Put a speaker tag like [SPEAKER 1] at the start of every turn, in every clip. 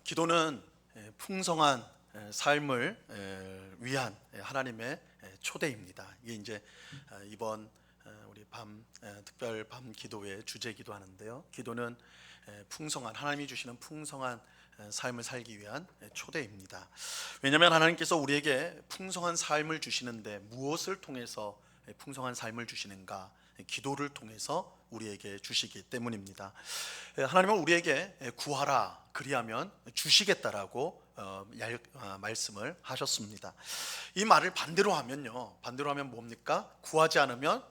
[SPEAKER 1] 기도는 풍성한 삶을 위한 하나님의 초대입니다. 이게 이제 이번 우리 특별 밤 기도의 주제이기도 하는데요. 기도는 풍성한 하나님이 주시는 풍성한 삶을 살기 위한 초대입니다. 왜냐하면 하나님께서 우리에게 풍성한 삶을 주시는데 무엇을 통해서 풍성한 삶을 주시는가? 기도를 통해서 우리에게 주시기 때문입니다. 하나님은 우리에게 구하라 그리하면 주시겠다라고 말씀을 하셨습니다. 이 말을 반대로 하면요, 반대로 하면 뭡니까? 구하지 않으면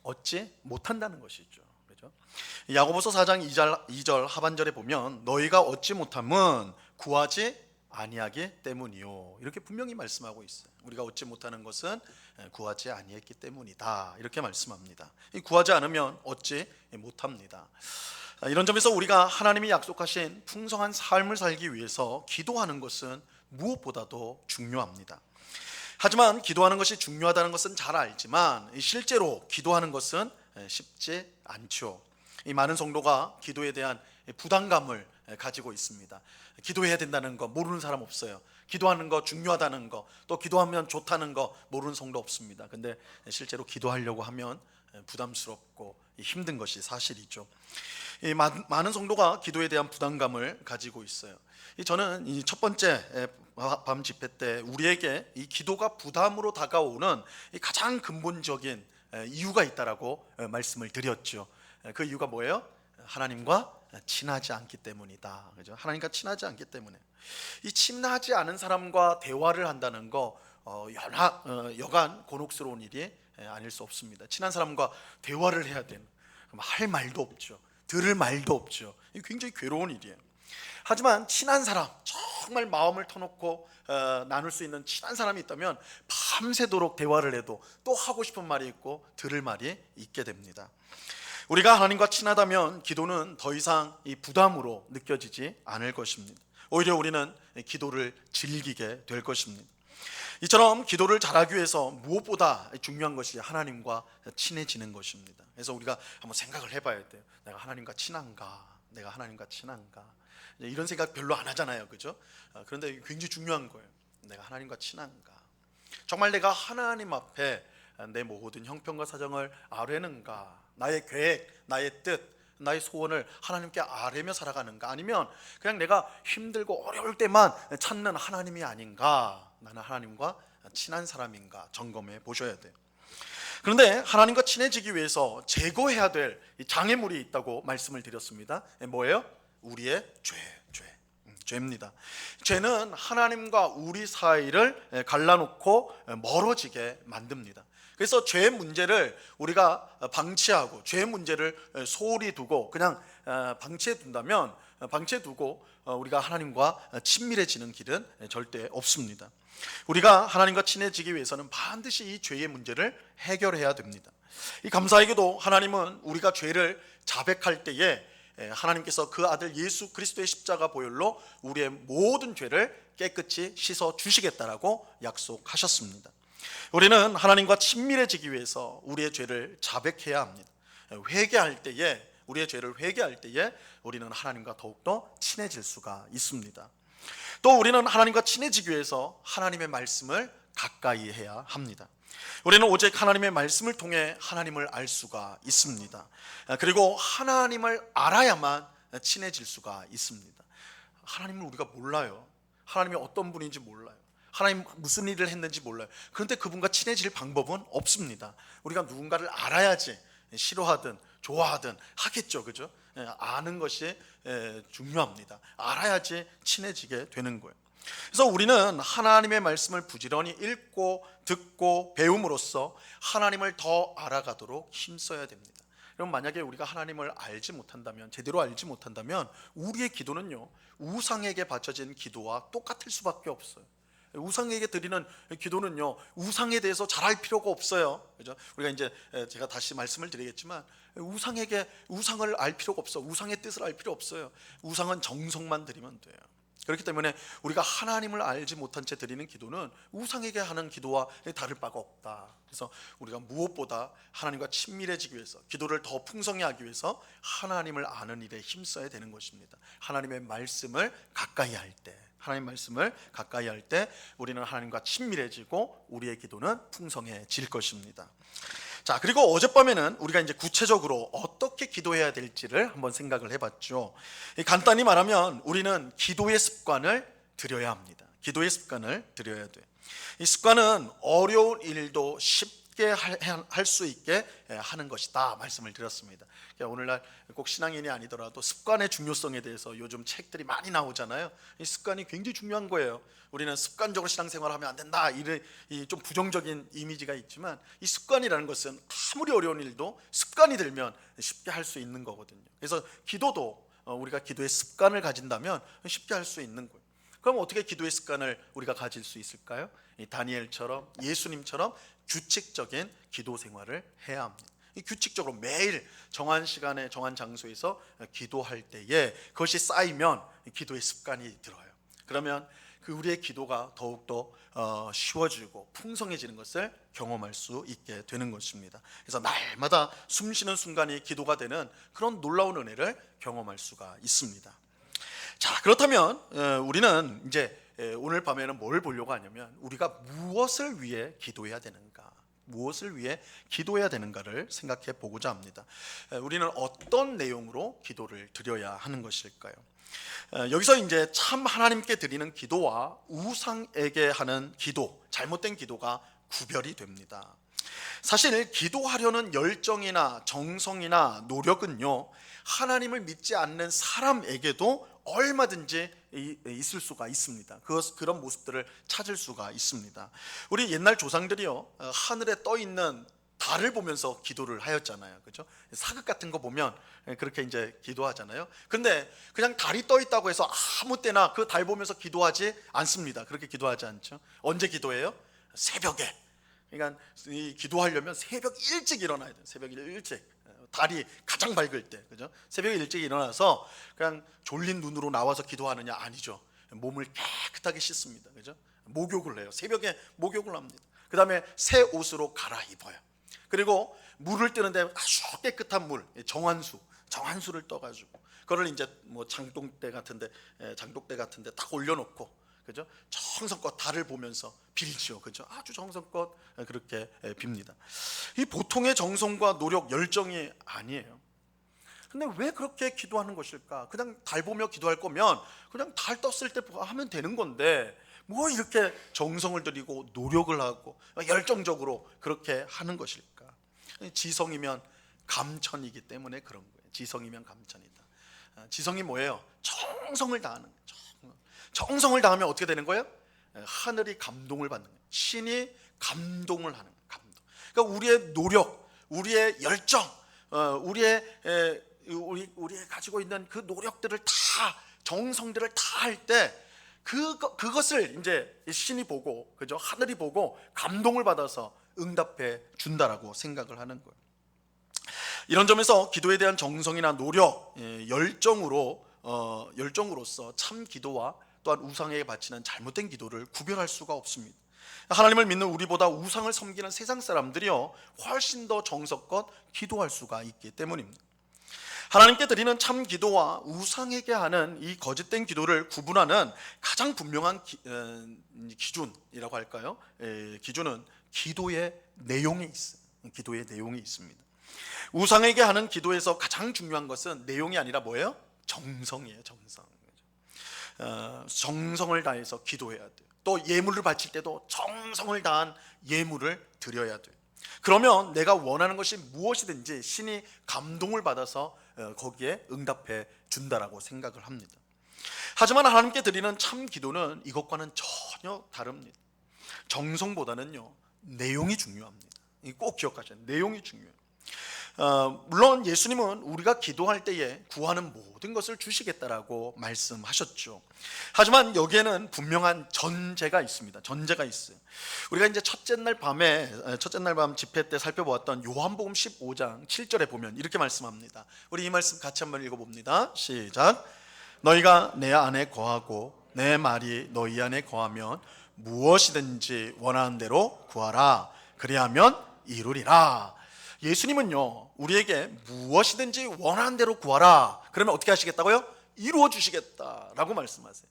[SPEAKER 1] 얻지 못한다는 것이죠. 그렇죠? 야고보서 4장 2절 하반절에 보면 너희가 얻지 못함은 구하지 아니하기 때문이요, 이렇게 분명히 말씀하고 있어요. 우리가 얻지 못하는 것은 구하지 아니했기 때문이다, 이렇게 말씀합니다. 구하지 않으면 얻지 못합니다. 이런 점에서 우리가 하나님이 약속하신 풍성한 삶을 살기 위해서 기도하는 것은 무엇보다도 중요합니다. 하지만 기도하는 것이 중요하다는 것은 잘 알지만 실제로 기도하는 것은 쉽지 않죠. 이 많은 성도가 기도에 대한 부담감을 가지고 있습니다. 기도해야 된다는 거 모르는 사람 없어요. 기도하는 거 중요하다는 거, 또 기도하면 좋다는 거 모르는 성도 없습니다. 근데 실제로 기도하려고 하면 부담스럽고 힘든 것이 사실이죠. 많은 성도가 기도에 대한 부담감을 가지고 있어요. 저는 이 첫 번째 밤 집회 때 우리에게 이 기도가 부담으로 다가오는 가장 근본적인 이유가 있다라고 말씀을 드렸죠. 그 이유가 뭐예요? 하나님과 친하지 않기 때문이다. 그죠? 하나님과 친하지 않기 때문에. 이 친하지 않은 사람과 대화를 한다는 거 여간 곤혹스러운 일이 아닐 수 없습니다. 친한 사람과 대화를 해야 되는, 할 말도 없죠. 들을 말도 없죠. 이게 굉장히 괴로운 일이에요. 하지만 친한 사람, 정말 마음을 터놓고 나눌 수 있는 친한 사람이 있다면 밤새도록 대화를 해도 또 하고 싶은 말이 있고 들을 말이 있게 됩니다. 우리가 하나님과 친하다면 기도는 더 이상 이 부담으로 느껴지지 않을 것입니다. 오히려 우리는 기도를 즐기게 될 것입니다. 이처럼 기도를 잘하기 위해서 무엇보다 중요한 것이 하나님과 친해지는 것입니다. 그래서 우리가 한번 생각을 해봐야 돼요. 내가 하나님과 친한가? 내가 하나님과 친한가? 이런 생각 별로 안 하잖아요, 그죠? 그런데 굉장히 중요한 거예요. 내가 하나님과 친한가? 정말 내가 하나님 앞에 내 모든 형편과 사정을 아뢰는가? 나의 계획, 나의 뜻, 나의 소원을 하나님께 아뢰며 살아가는가? 아니면 그냥 내가 힘들고 어려울 때만 찾는 하나님이 아닌가? 나는 하나님과 친한 사람인가? 점검해 보셔야 돼요. 그런데 하나님과 친해지기 위해서 제거해야 될 장애물이 있다고 말씀을 드렸습니다. 뭐예요? 우리의 죄입니다. 죄는 하나님과 우리 사이를 갈라놓고 멀어지게 만듭니다. 그래서 죄의 문제를 우리가 방치하고 죄의 문제를 소홀히 두고 그냥 방치해 두고 우리가 하나님과 친밀해지는 길은 절대 없습니다. 우리가 하나님과 친해지기 위해서는 반드시 이 죄의 문제를 해결해야 됩니다. 이 감사하게도 하나님은 우리가 죄를 자백할 때에 하나님께서 그 아들 예수 그리스도의 십자가 보혈로 우리의 모든 죄를 깨끗이 씻어 주시겠다라고 약속하셨습니다. 우리는 하나님과 친밀해지기 위해서 우리의 죄를 자백해야 합니다. 우리의 죄를 회개할 때에 우리는 하나님과 더욱더 친해질 수가 있습니다. 또 우리는 하나님과 친해지기 위해서 하나님의 말씀을 가까이 해야 합니다. 우리는 오직 하나님의 말씀을 통해 하나님을 알 수가 있습니다. 그리고 하나님을 알아야만 친해질 수가 있습니다. 하나님을 우리가 몰라요. 하나님이 어떤 분인지 몰라요. 하나님 무슨 일을 했는지 몰라요. 그런데 그분과 친해질 방법은 없습니다. 우리가 누군가를 알아야지 싫어하든 좋아하든 하겠죠, 그죠? 아는 것이 중요합니다. 알아야지 친해지게 되는 거예요. 그래서 우리는 하나님의 말씀을 부지런히 읽고 듣고 배움으로써 하나님을 더 알아가도록 힘써야 됩니다. 그럼 만약에 우리가 하나님을 알지 못한다면, 제대로 알지 못한다면 우리의 기도는요, 우상에게 바쳐진 기도와 똑같을 수밖에 없어요. 우상에게 드리는 기도는요, 우상에 대해서 잘 알 필요가 없어요. 그죠? 우리가 이제 제가 다시 말씀을 드리겠지만 우상을 알 필요가 없어. 우상의 뜻을 알 필요 없어요. 우상은 정성만 드리면 돼요. 그렇기 때문에 우리가 하나님을 알지 못한 채 드리는 기도는 우상에게 하는 기도와 다를 바가 없다. 그래서 우리가 무엇보다 하나님과 친밀해지기 위해서, 기도를 더 풍성히 하기 위해서 하나님을 아는 일에 힘써야 되는 것입니다. 하나님의 말씀을 가까이 할 때, 하나님 말씀을 가까이 할 때 우리는 하나님과 친밀해지고 우리의 기도는 풍성해질 것입니다. 자, 그리고 어젯밤에는 우리가 이제 구체적으로 어떻게 기도해야 될지를 한번 생각을 해봤죠. 간단히 말하면 우리는 기도의 습관을 들여야 합니다. 기도의 습관을 들여야 돼요. 이 습관은 어려운 일도 쉽게 할 수 있게 하는 것이다 말씀을 드렸습니다. 오늘날 꼭 신앙인이 아니더라도 습관의 중요성에 대해서 요즘 책들이 많이 나오잖아요. 이 습관이 굉장히 중요한 거예요. 우리는 습관적으로 신앙생활을 하면 안 된다, 이 좀 부정적인 이미지가 있지만, 이 습관이라는 것은 아무리 어려운 일도 습관이 들면 쉽게 할 수 있는 거거든요. 그래서 기도도 우리가 기도의 습관을 가진다면 쉽게 할 수 있는 거예요. 그럼 어떻게 기도의 습관을 우리가 가질 수 있을까요? 이 다니엘처럼, 예수님처럼 규칙적인 기도 생활을 해야 합니다. 이 규칙적으로 매일 정한 시간에 정한 장소에서 기도할 때에 그것이 쌓이면 기도의 습관이 들어요. 그러면 그 우리의 기도가 더욱더 쉬워지고 풍성해지는 것을 경험할 수 있게 되는 것입니다. 그래서 날마다 숨쉬는 순간이 기도가 되는 그런 놀라운 은혜를 경험할 수가 있습니다. 자, 그렇다면 우리는 이제 오늘 밤에는 뭘 보려고 하냐면, 우리가 무엇을 위해 기도해야 되는가, 무엇을 위해 기도해야 되는가를 생각해 보고자 합니다. 우리는 어떤 내용으로 기도를 드려야 하는 것일까요? 여기서 이제 참 하나님께 드리는 기도와 우상에게 하는 기도, 잘못된 기도가 구별이 됩니다. 사실 기도하려는 열정이나 정성이나 노력은요, 하나님을 믿지 않는 사람에게도 얼마든지 있을 수가 있습니다. 그런 모습들을 찾을 수가 있습니다. 우리 옛날 조상들이요, 하늘에 떠 있는 달을 보면서 기도를 하였잖아요. 그죠? 사극 같은 거 보면 그렇게 이제 기도하잖아요. 근데 그냥 달이 떠 있다고 해서 아무 때나 그 달 보면서 기도하지 않습니다. 그렇게 기도하지 않죠. 언제 기도해요? 새벽에. 그러니까 이 기도하려면 새벽 일찍 일어나야 돼요. 새벽 일찍. 달이 가장 밝을 때, 그죠? 새벽에 일찍 일어나서 그냥 졸린 눈으로 나와서 기도하느냐? 아니죠. 몸을 깨끗하게 씻습니다. 그죠? 목욕을 해요. 새벽에 목욕을 합니다. 그 다음에 새 옷으로 갈아입어요. 그리고 물을 뜨는데 아주 깨끗한 물, 정한수를 떠가지고 그걸 이제 뭐 장독대 같은데 딱 올려놓고, 그죠? 정성껏 달을 보면서 빌죠. 그죠? 아주 정성껏 그렇게 빕니다. 이 보통의 정성과 노력, 열정이 아니에요. 근데 왜 그렇게 기도하는 것일까? 그냥 달 보며 기도할 거면 그냥 달 떴을 때 하면 되는 건데, 뭐 이렇게 정성을 들이고 노력을 하고 열정적으로 그렇게 하는 것일까? 지성이면 감천이기 때문에 그런 거예요. 지성이면 감천이다. 지성이 뭐예요? 정성을 다하는 거예요. 정성을 다하면 어떻게 되는 거예요? 하늘이 감동을 받는 거예요. 신이 감동을 하는 거예요. 감동. 그러니까 우리의 노력, 우리의 열정, 우리의 가지고 있는 그 노력들을 다, 정성들을 다 할 때 그것을 이제 신이 보고, 그죠? 하늘이 보고 감동을 받아서 응답해 준다라고 생각을 하는 거예요. 이런 점에서 기도에 대한 정성이나 노력, 열정으로서 참 기도와 또한 우상에게 바치는 잘못된 기도를 구별할 수가 없습니다. 하나님을 믿는 우리보다 우상을 섬기는 세상 사람들이요, 훨씬 더 정성껏 기도할 수가 있기 때문입니다. 하나님께 드리는 참 기도와 우상에게 하는 이 거짓된 기도를 구분하는 가장 분명한 기준이라고 할까요? 기준은 기도의 내용에 있어요. 기도의 내용이 있습니다. 우상에게 하는 기도에서 가장 중요한 것은 내용이 아니라 뭐예요? 정성이에요. 정성을 다해서 기도해야 돼요. 또 예물을 바칠 때도 정성을 다한 예물을 드려야 돼요. 그러면 내가 원하는 것이 무엇이든지 신이 감동을 받아서 거기에 응답해 준다라고 생각을 합니다. 하지만 하나님께 드리는 참 기도는 이것과는 전혀 다릅니다. 정성보다는요, 내용이 중요합니다. 꼭 기억하셔야 돼요. 내용이 중요해요. 물론 예수님은 우리가 기도할 때에 구하는 모든 것을 주시겠다라고 말씀하셨죠. 하지만 여기에는 분명한 전제가 있습니다. 전제가 있어요. 우리가 이제 첫째 날 밤 집회 때 살펴보았던 요한복음 15장 7절에 보면 이렇게 말씀합니다. 우리 이 말씀 같이 한번 읽어봅니다. 시작. 너희가 내 안에 거하고 내 말이 너희 안에 거하면 무엇이든지 원하는 대로 구하라. 그리하면 이루리라. 예수님은요, 우리에게 무엇이든지 원하는 대로 구하라. 그러면 어떻게 하시겠다고요? 이루어 주시겠다라고 말씀하세요.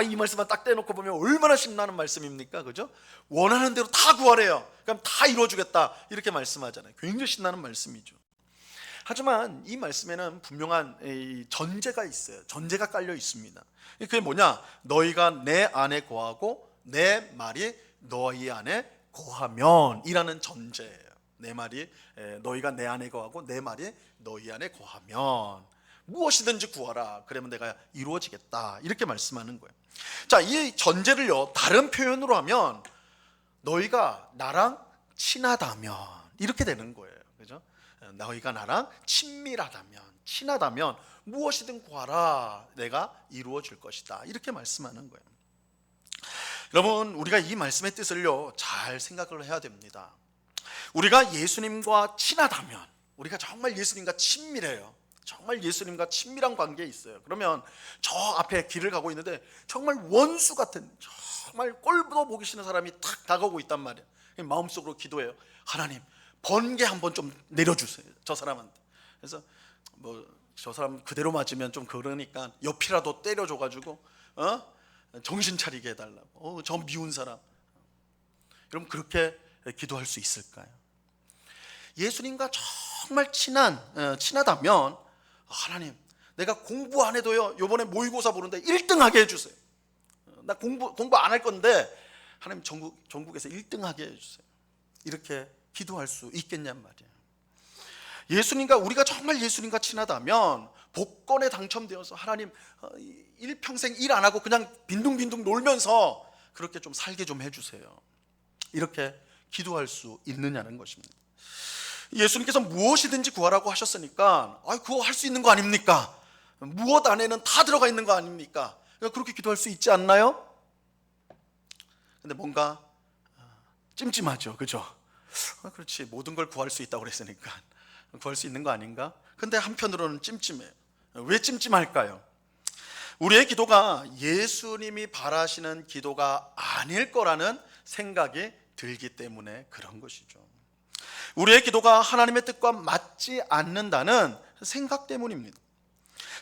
[SPEAKER 1] 이 말씀만 딱 떼놓고 보면 얼마나 신나는 말씀입니까? 그죠? 원하는 대로 다 구하래요. 그럼 다 이루어 주겠다. 이렇게 말씀하잖아요. 굉장히 신나는 말씀이죠. 하지만 이 말씀에는 분명한 전제가 있어요. 전제가 깔려 있습니다. 그게 뭐냐? 너희가 내 안에 거하고 내 말이 너희 안에 거하면 이라는 전제예요. 내 말이 너희가 내 안에 거하고 내 말이 너희 안에 거하면 무엇이든지 구하라. 그러면 내가 이루어지겠다. 이렇게 말씀하는 거예요. 자, 이 전제를요, 다른 표현으로 하면 너희가 나랑 친하다면 이렇게 되는 거예요. 그죠? 너희가 나랑 친하다면 무엇이든 구하라. 내가 이루어 줄 것이다. 이렇게 말씀하는 거예요. 여러분, 우리가 이 말씀의 뜻을요, 잘 생각을 해야 됩니다. 우리가 예수님과 친하다면, 우리가 정말 예수님과 친밀해요. 정말 예수님과 친밀한 관계에 있어요. 그러면 저 앞에 길을 가고 있는데 정말 원수 같은, 정말 꼴도 보기 싫은 사람이 탁 다가오고 있단 말이에요. 마음속으로 기도해요. 하나님, 번개 한번 좀 내려주세요, 저 사람한테. 그래서 저 사람 그대로 맞으면 좀 그러니까 옆이라도 때려줘가지고 정신 차리게 해달라고. 저 미운 사람. 여러분, 그렇게 기도할 수 있을까요? 예수님과 정말 친하다면, 하나님, 내가 공부 안 해도요, 이번에 모의고사 보는데 1등 하게 해주세요. 나 공부 안 할 건데 하나님, 전국에서 1등 하게 해주세요. 이렇게 기도할 수 있겠냔 말이에요. 우리가 정말 예수님과 친하다면 복권에 당첨되어서 하나님, 일평생 일 안 하고 그냥 빈둥빈둥 놀면서 그렇게 좀 살게 좀 해주세요. 이렇게 기도할 수 있느냐는 것입니다. 예수님께서 무엇이든지 구하라고 하셨으니까 그거 할 수 있는 거 아닙니까? 무엇 안에는 다 들어가 있는 거 아닙니까? 그렇게 기도할 수 있지 않나요? 근데 뭔가 찜찜하죠. 그죠? 그렇지, 모든 걸 구할 수 있다고 그랬으니까 구할 수 있는 거 아닌가? 근데 한편으로는 찜찜해요. 왜 찜찜할까요? 우리의 기도가 예수님이 바라시는 기도가 아닐 거라는 생각이 들기 때문에 그런 것이죠. 우리의 기도가 하나님의 뜻과 맞지 않는다는 생각 때문입니다.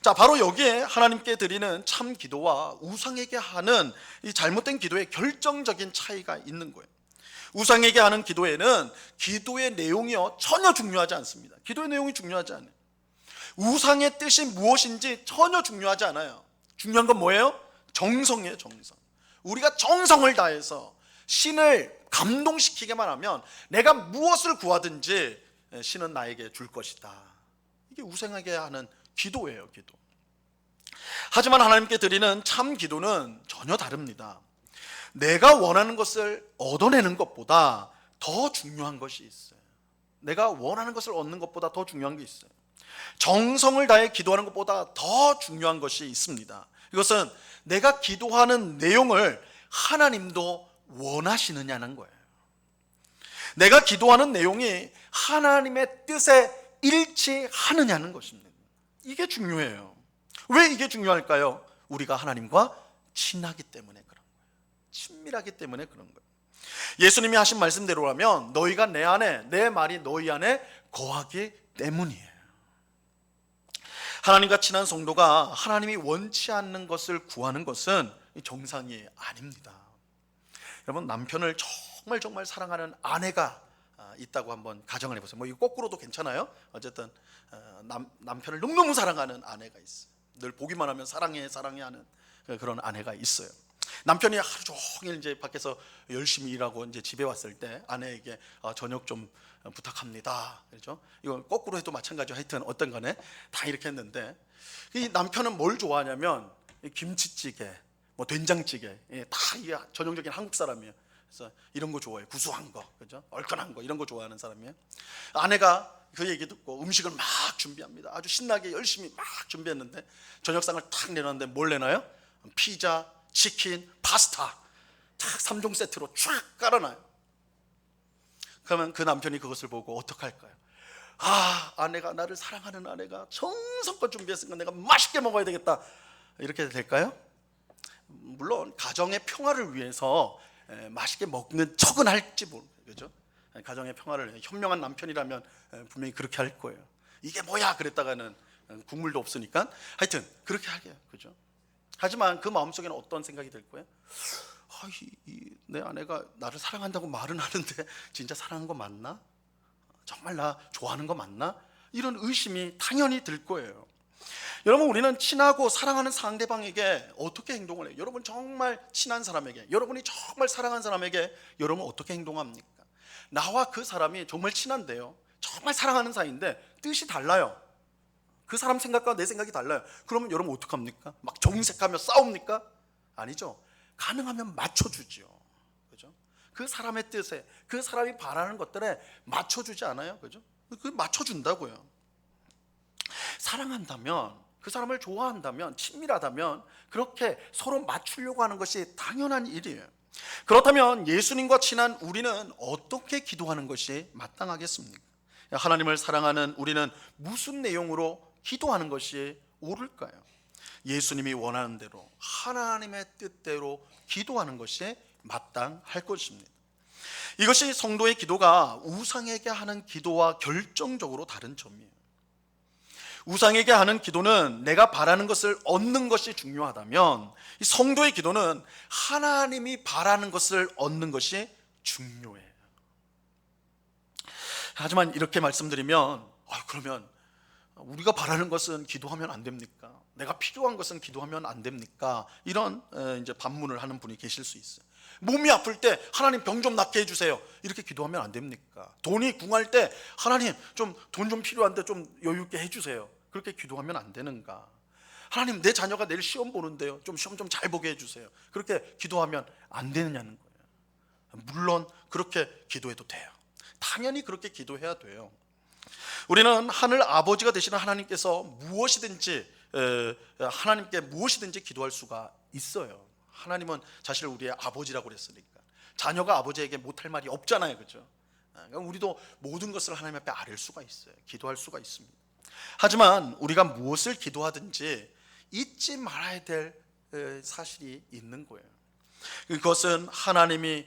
[SPEAKER 1] 자, 바로 여기에 하나님께 드리는 참 기도와 우상에게 하는 이 잘못된 기도의 결정적인 차이가 있는 거예요. 우상에게 하는 기도에는 기도의 내용이요, 전혀 중요하지 않습니다. 기도의 내용이 중요하지 않아요. 우상의 뜻이 무엇인지 전혀 중요하지 않아요. 중요한 건 뭐예요? 정성이에요, 정성. 우리가 정성을 다해서 신을 감동시키게만 하면 내가 무엇을 구하든지 신은 나에게 줄 것이다. 이게 우상에게 하는 기도예요, 기도. 하지만 하나님께 드리는 참 기도는 전혀 다릅니다. 내가 원하는 것을 얻어내는 것보다 더 중요한 것이 있어요. 내가 원하는 것을 얻는 것보다 더 중요한 게 있어요. 정성을 다해 기도하는 것보다 더 중요한 것이 있습니다. 이것은 내가 기도하는 내용을 하나님도 원하시느냐는 거예요. 내가 기도하는 내용이 하나님의 뜻에 일치하느냐는 것입니다. 이게 중요해요. 왜 이게 중요할까요? 우리가 하나님과 친하기 때문에 그런 거예요. 친밀하기 때문에 그런 거예요. 예수님이 하신 말씀대로라면 너희가 내 안에, 내 말이 너희 안에 거하기 때문이에요. 하나님과 친한 성도가 하나님이 원치 않는 것을 구하는 것은 정상이 아닙니다. 여러분, 남편을 정말 사랑하는 아내가 있다고 한번 가정을 해보세요. 이거 거꾸로도 괜찮아요. 어쨌든 남편을 너무너무 사랑하는 아내가 있어요. 늘 보기만 하면 사랑해 하는 그런 아내가 있어요. 남편이 하루 종일 이제 밖에서 열심히 일하고 이제 집에 왔을 때 아내에게 저녁 좀 부탁합니다. 그렇죠? 이건 거꾸로 해도 마찬가지로 하여튼 어떤 간에 다 이렇게 했는데, 이 남편은 뭘 좋아하냐면 김치찌개, 된장찌개, 다 이게 전형적인 한국 사람이에요. 그래서 이런 거 좋아해요. 구수한 거, 그죠? 얼큰한 거, 이런 거 좋아하는 사람이에요. 아내가 그 얘기 듣고 음식을 막 준비합니다. 아주 신나게 열심히 막 준비했는데 저녁상을 탁 내놨는데 뭘 내놔요? 피자, 치킨, 파스타 탁 3종 세트로 쫙 깔아놔요. 그러면 그 남편이 그것을 보고 어떡할까요? 아내가, 나를 사랑하는 아내가 정성껏 준비했으니까 내가 맛있게 먹어야 되겠다, 이렇게 될까요? 물론 가정의 평화를 위해서 맛있게 먹는 척은 할지 모르겠죠. 그죠? 가정의 평화를 현명한 남편이라면 분명히 그렇게 할 거예요. 이게 뭐야 그랬다가는 국물도 없으니까 하여튼 그렇게 하게요. 그죠? 하지만 그 마음속에는 어떤 생각이 들 거예요? 내 아내가 나를 사랑한다고 말은 하는데 진짜 사랑한 거 맞나? 정말 나 좋아하는 거 맞나? 이런 의심이 당연히 들 거예요. 여러분, 우리는 친하고 사랑하는 상대방에게 어떻게 행동을 해요? 여러분 정말 친한 사람에게, 여러분이 정말 사랑하는 사람에게 여러분 어떻게 행동합니까? 나와 그 사람이 정말 친한데요, 정말 사랑하는 사이인데 뜻이 달라요. 그 사람 생각과 내 생각이 달라요. 그러면 여러분 어떡합니까? 막 정색하며 싸웁니까? 아니죠. 가능하면 맞춰주죠. 그죠? 그 사람의 뜻에, 그 사람이 바라는 것들에 맞춰주지 않아요. 그죠? 그 맞춰준다고요. 사랑한다면, 그 사람을 좋아한다면, 친밀하다면 그렇게 서로 맞추려고 하는 것이 당연한 일이에요. 그렇다면 예수님과 친한 우리는 어떻게 기도하는 것이 마땅하겠습니까? 하나님을 사랑하는 우리는 무슨 내용으로 기도하는 것이 옳을까요? 예수님이 원하는 대로, 하나님의 뜻대로 기도하는 것이 마땅할 것입니다. 이것이 성도의 기도가 우상에게 하는 기도와 결정적으로 다른 점이에요. 우상에게 하는 기도는 내가 바라는 것을 얻는 것이 중요하다면, 이 성도의 기도는 하나님이 바라는 것을 얻는 것이 중요해요. 하지만 이렇게 말씀드리면 그러면 우리가 바라는 것은 기도하면 안 됩니까? 내가 필요한 것은 기도하면 안 됩니까? 이런 이제 반문을 하는 분이 계실 수 있어요. 몸이 아플 때 하나님 병 좀 낫게 해주세요, 이렇게 기도하면 안 됩니까? 돈이 궁할 때 하나님 좀 돈 좀 필요한데 좀 여유 있게 해주세요, 그렇게 기도하면 안 되는가? 하나님 내 자녀가 내일 시험 보는데요, 좀 시험 좀 잘 보게 해주세요, 그렇게 기도하면 안 되느냐는 거예요. 물론 그렇게 기도해도 돼요. 당연히 그렇게 기도해야 돼요. 우리는 하늘 아버지가 되시는 하나님께서 하나님께 무엇이든지 기도할 수가 있어요. 하나님은 사실 우리의 아버지라고 그랬으니까 자녀가 아버지에게 못할 말이 없잖아요. 그렇죠? 그러니까 우리도 모든 것을 하나님 앞에 아뢰 수가 있어요. 기도할 수가 있습니다. 하지만 우리가 무엇을 기도하든지 잊지 말아야 될 사실이 있는 거예요. 그것은 하나님이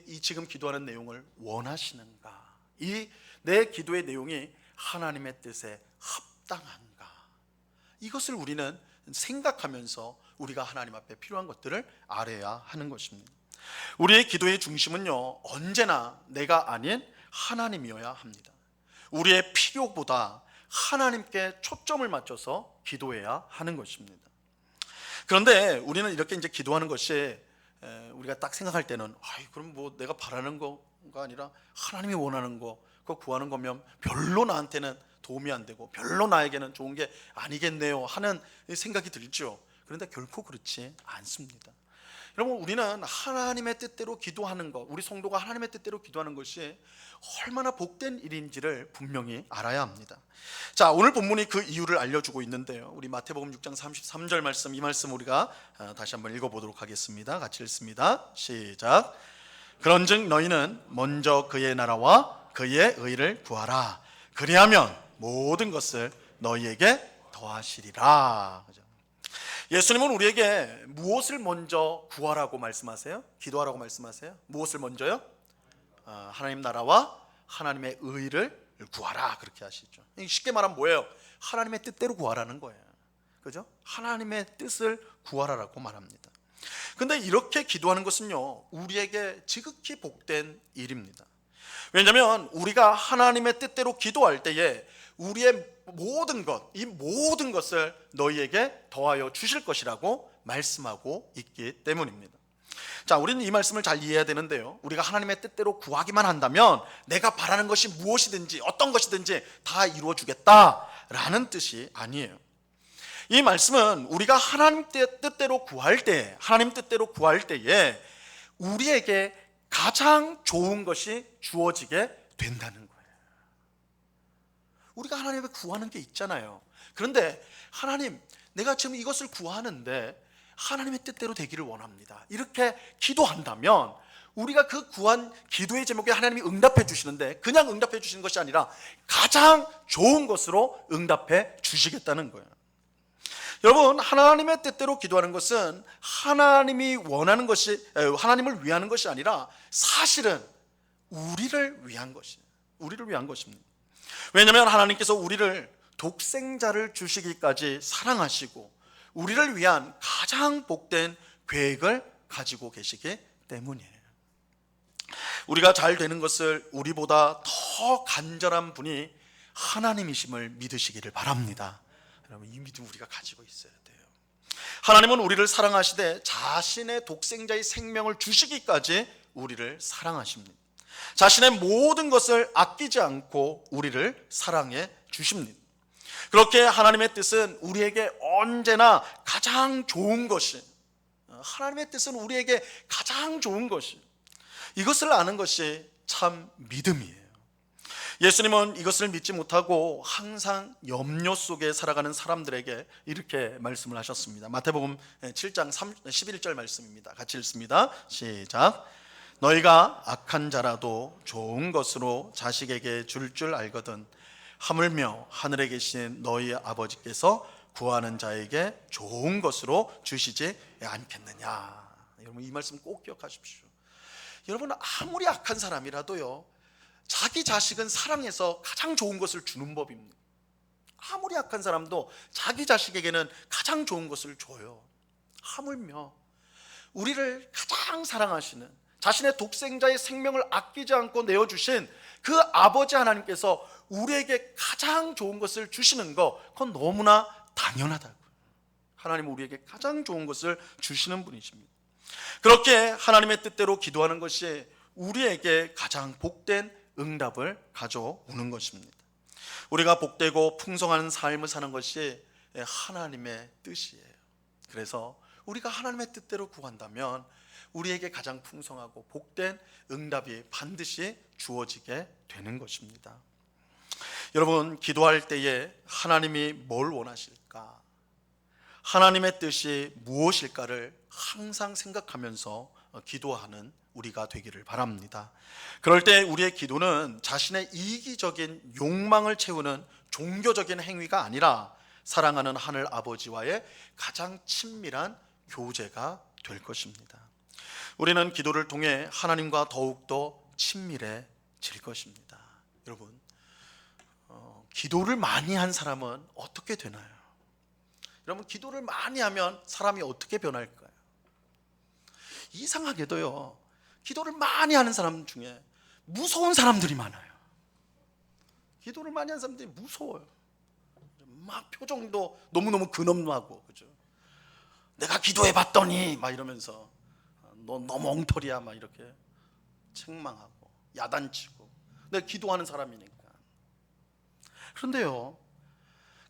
[SPEAKER 1] 이 지금 기도하는 내용을 원하시는가, 이 내 기도의 내용이 하나님의 뜻에 합당한가, 이것을 우리는 생각하면서 우리가 하나님 앞에 필요한 것들을 아뢰야 하는 것입니다. 우리의 기도의 중심은요, 언제나 내가 아닌 하나님이어야 합니다. 우리의 필요보다 하나님께 초점을 맞춰서 기도해야 하는 것입니다. 그런데 우리는 이렇게 이제 기도하는 것이 우리가 딱 생각할 때는 그럼 뭐 내가 바라는 거가 아니라 하나님이 원하는 거, 그거 구하는 거면 별로 나한테는 도움이 안 되고 별로 나에게는 좋은 게 아니겠네요 하는 생각이 들죠. 그런데 결코 그렇지 않습니다. 여러분, 우리는 하나님의 뜻대로 기도하는 것, 우리 성도가 하나님의 뜻대로 기도하는 것이 얼마나 복된 일인지를 분명히 알아야 합니다. 자, 오늘 본문이 그 이유를 알려주고 있는데요, 우리 마태복음 6장 33절 말씀, 이 말씀 우리가 다시 한번 읽어보도록 하겠습니다. 같이 읽습니다. 시작. 그런즉 너희는 먼저 그의 나라와 그의 의를 구하라. 그리하면 모든 것을 너희에게 더하시리라. 예수님은 우리에게 무엇을 먼저 구하라고 말씀하세요? 기도하라고 말씀하세요? 무엇을 먼저요? 하나님 나라와 하나님의 의를 구하라, 그렇게 하시죠. 쉽게 말하면 뭐예요? 하나님의 뜻대로 구하라는 거예요. 그죠? 하나님의 뜻을 구하라라고 말합니다. 근데 이렇게 기도하는 것은요, 우리에게 지극히 복된 일입니다. 왜냐하면 우리가 하나님의 뜻대로 기도할 때에 우리의 모든 것, 이 모든 것을 너희에게 더하여 주실 것이라고 말씀하고 있기 때문입니다. 자, 우리는 이 말씀을 잘 이해해야 되는데요, 우리가 하나님의 뜻대로 구하기만 한다면 내가 바라는 것이 무엇이든지 어떤 것이든지 다 이루어주겠다라는 뜻이 아니에요. 이 말씀은 우리가 하나님 뜻대로 구할 때, 하나님 뜻대로 구할 때에 우리에게 가장 좋은 것이 주어지게 된다는 거예요. 우리가 하나님께 구하는 게 있잖아요. 그런데 하나님, 내가 지금 이것을 구하는데 하나님의 뜻대로 되기를 원합니다, 이렇게 기도한다면 우리가 그 구한 기도의 제목에 하나님이 응답해 주시는데 그냥 응답해 주시는 것이 아니라 가장 좋은 것으로 응답해 주시겠다는 거예요. 여러분, 하나님의 뜻대로 기도하는 것은 하나님이 원하는 것이, 하나님을 위하는 것이 아니라 사실은 우리를 위한 것이에요. 우리를 위한 것입니다. 왜냐하면 하나님께서 우리를 독생자를 주시기까지 사랑하시고 우리를 위한 가장 복된 계획을 가지고 계시기 때문이에요. 우리가 잘 되는 것을 우리보다 더 간절한 분이 하나님이심을 믿으시기를 바랍니다. 여러분, 이 믿음 우리가 가지고 있어야 돼요. 하나님은 우리를 사랑하시되 자신의 독생자의 생명을 주시기까지 우리를 사랑하십니다. 자신의 모든 것을 아끼지 않고 우리를 사랑해 주십니다. 그렇게 하나님의 뜻은 우리에게 언제나 가장 좋은 것이, 하나님의 뜻은 우리에게 가장 좋은 것이, 이것을 아는 것이 참 믿음이에요. 예수님은 이것을 믿지 못하고 항상 염려 속에 살아가는 사람들에게 이렇게 말씀을 하셨습니다. 마태복음 7장 11절 말씀입니다. 같이 읽습니다. 시작. 너희가 악한 자라도 좋은 것으로 자식에게 줄 알거든 하물며 하늘에 계신 너희 아버지께서 구하는 자에게 좋은 것으로 주시지 않겠느냐. 여러분, 이 말씀 꼭 기억하십시오. 여러분, 아무리 악한 사람이라도요, 자기 자식은 사랑해서 가장 좋은 것을 주는 법입니다. 아무리 악한 사람도 자기 자식에게는 가장 좋은 것을 줘요. 하물며 우리를 가장 사랑하시는, 자신의 독생자의 생명을 아끼지 않고 내어주신 그 아버지 하나님께서 우리에게 가장 좋은 것을 주시는 거, 그건 너무나 당연하다고요. 하나님은 우리에게 가장 좋은 것을 주시는 분이십니다. 그렇게 하나님의 뜻대로 기도하는 것이 우리에게 가장 복된 응답을 가져오는 것입니다. 우리가 복되고 풍성한 삶을 사는 것이 하나님의 뜻이에요. 그래서 우리가 하나님의 뜻대로 구한다면 우리에게 가장 풍성하고 복된 응답이 반드시 주어지게 되는 것입니다. 여러분, 기도할 때에 하나님이 뭘 원하실까? 하나님의 뜻이 무엇일까를 항상 생각하면서 기도하는 우리가 되기를 바랍니다. 그럴 때 우리의 기도는 자신의 이기적인 욕망을 채우는 종교적인 행위가 아니라 사랑하는 하늘 아버지와의 가장 친밀한 교제가 될 것입니다. 우리는 기도를 통해 하나님과 더욱더 친밀해질 것입니다. 여러분, 기도를 많이 한 사람은 어떻게 되나요? 여러분, 기도를 많이 하면 사람이 어떻게 변할까요? 이상하게도요, 기도를 많이 하는 사람 중에 무서운 사람들이 많아요. 기도를 많이 하는 사람들이 무서워요. 막 표정도 너무너무 근엄하고, 그죠? 내가 기도해 봤더니 막 이러면서 너 너무 엉터리야 막 이렇게 책망하고 야단치고, 내가 기도하는 사람이니까. 그런데요,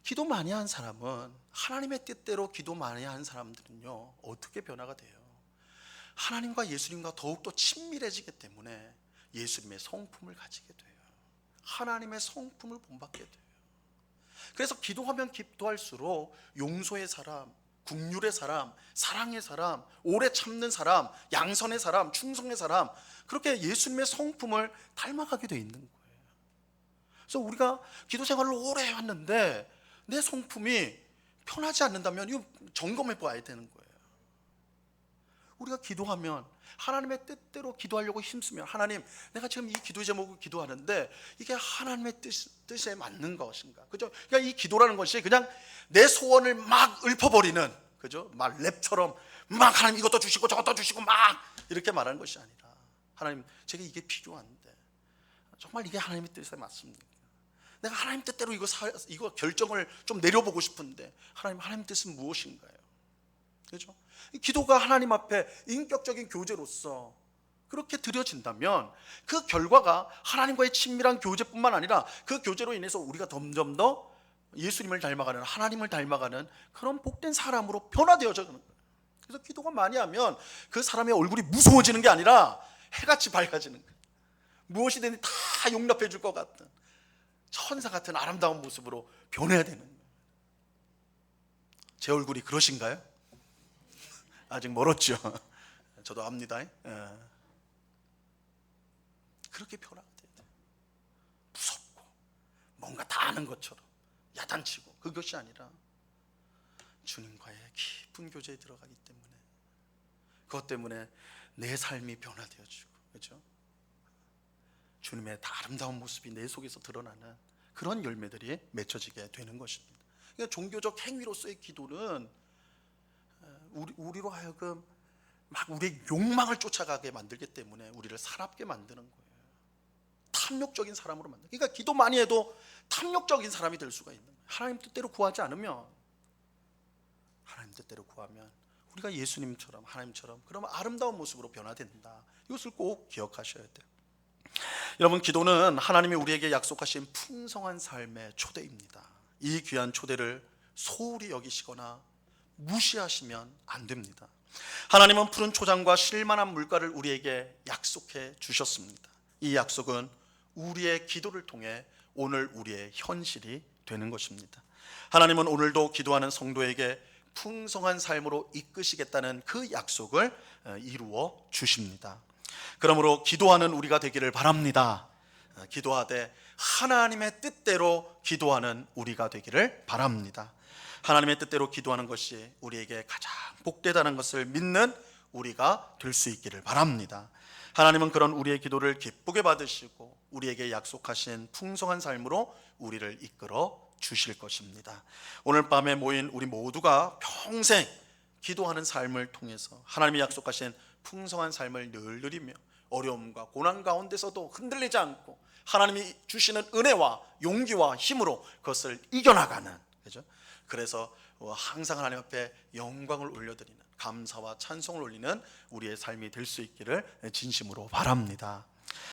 [SPEAKER 1] 기도 많이 한 사람은, 하나님의 뜻대로 기도 많이 한 사람들은요, 어떻게 변화가 돼요? 하나님과 예수님과 더욱더 친밀해지기 때문에 예수님의 성품을 가지게 돼요. 하나님의 성품을 본받게 돼요. 그래서 기도하면 기도할수록 용서의 사람, 긍휼의 사람, 사랑의 사람, 오래 참는 사람, 양선의 사람, 충성의 사람, 그렇게 예수님의 성품을 닮아가게 돼 있는 거예요. 그래서 우리가 기도 생활을 오래 해왔는데 내 성품이 편하지 않는다면 이거 점검해 봐야 되는 거예요. 우리가 기도하면 하나님의 뜻대로 기도하려고 힘쓰면, 하나님, 내가 지금 이 기도 제목을 기도하는데 이게 하나님의 뜻에 맞는 것인가? 그죠? 그러니까 이 기도라는 것이 그냥 내 소원을 막 읊어버리는, 그죠? 막 랩처럼 막 하나님 이것도 주시고 저것도 주시고 막 이렇게 말하는 것이 아니라, 하나님, 제가 이게 필요한데 정말 이게 하나님의 뜻에 맞습니까? 내가 하나님 뜻대로 이거 결정을 좀 내려보고 싶은데 하나님 뜻은 무엇인가요? 그렇죠? 기도가 하나님 앞에 인격적인 교제로서 그렇게 드려진다면 그 결과가 하나님과의 친밀한 교제뿐만 아니라 그 교제로 인해서 우리가 점점 더 예수님을 닮아가는, 하나님을 닮아가는 그런 복된 사람으로 변화되어져 가는 거예요. 그래서 기도가 많이 하면 그 사람의 얼굴이 무서워지는 게 아니라 해같이 밝아지는 거예요. 무엇이든 다 용납해 줄 것 같은 천사 같은 아름다운 모습으로 변해야 되는 거예요. 제 얼굴이 그러신가요? 아직 멀었죠. 저도 압니다. 그렇게 변화가 돼요. 무섭고 뭔가 다 아는 것처럼 야단치고, 그것이 아니라 주님과의 깊은 교제에 들어가기 때문에, 그것 때문에 내 삶이 변화되어지고, 그렇죠? 주님의 아름다운 모습이 내 속에서 드러나는 그런 열매들이 맺혀지게 되는 것입니다. 그러니까 종교적 행위로서의 기도는 우리로 하여금 막 우리의 욕망을 쫓아가게 만들기 때문에 우리를 사납게 만드는 거예요. 탐욕적인 사람으로 만드는. 그러니까 기도 많이 해도 탐욕적인 사람이 될 수가 있는 거예요. 하나님 뜻대로 구하지 않으면, 하나님 뜻대로 구하면 우리가 예수님처럼, 하나님처럼 그런 아름다운 모습으로 변화된다. 이것을 꼭 기억하셔야 돼요. 여러분, 기도는 하나님이 우리에게 약속하신 풍성한 삶의 초대입니다. 이 귀한 초대를 소홀히 여기시거나 무시하시면 안 됩니다. 하나님은 푸른 초장과 쉴만한 물가를 우리에게 약속해 주셨습니다. 이 약속은 우리의 기도를 통해 오늘 우리의 현실이 되는 것입니다. 하나님은 오늘도 기도하는 성도에게 풍성한 삶으로 이끄시겠다는 그 약속을 이루어 주십니다. 그러므로 기도하는 우리가 되기를 바랍니다. 기도하되 하나님의 뜻대로 기도하는 우리가 되기를 바랍니다. 하나님의 뜻대로 기도하는 것이 우리에게 가장 복되다는 것을 믿는 우리가 될 수 있기를 바랍니다. 하나님은 그런 우리의 기도를 기쁘게 받으시고 우리에게 약속하신 풍성한 삶으로 우리를 이끌어 주실 것입니다. 오늘 밤에 모인 우리 모두가 평생 기도하는 삶을 통해서 하나님이 약속하신 풍성한 삶을 늘 누리며 어려움과 고난 가운데서도 흔들리지 않고 하나님이 주시는 은혜와 용기와 힘으로 그것을 이겨나가는, 그죠? 그래서 항상 하나님 앞에 영광을 올려드리는, 감사와 찬송을 올리는 우리의 삶이 될 수 있기를 진심으로 바랍니다.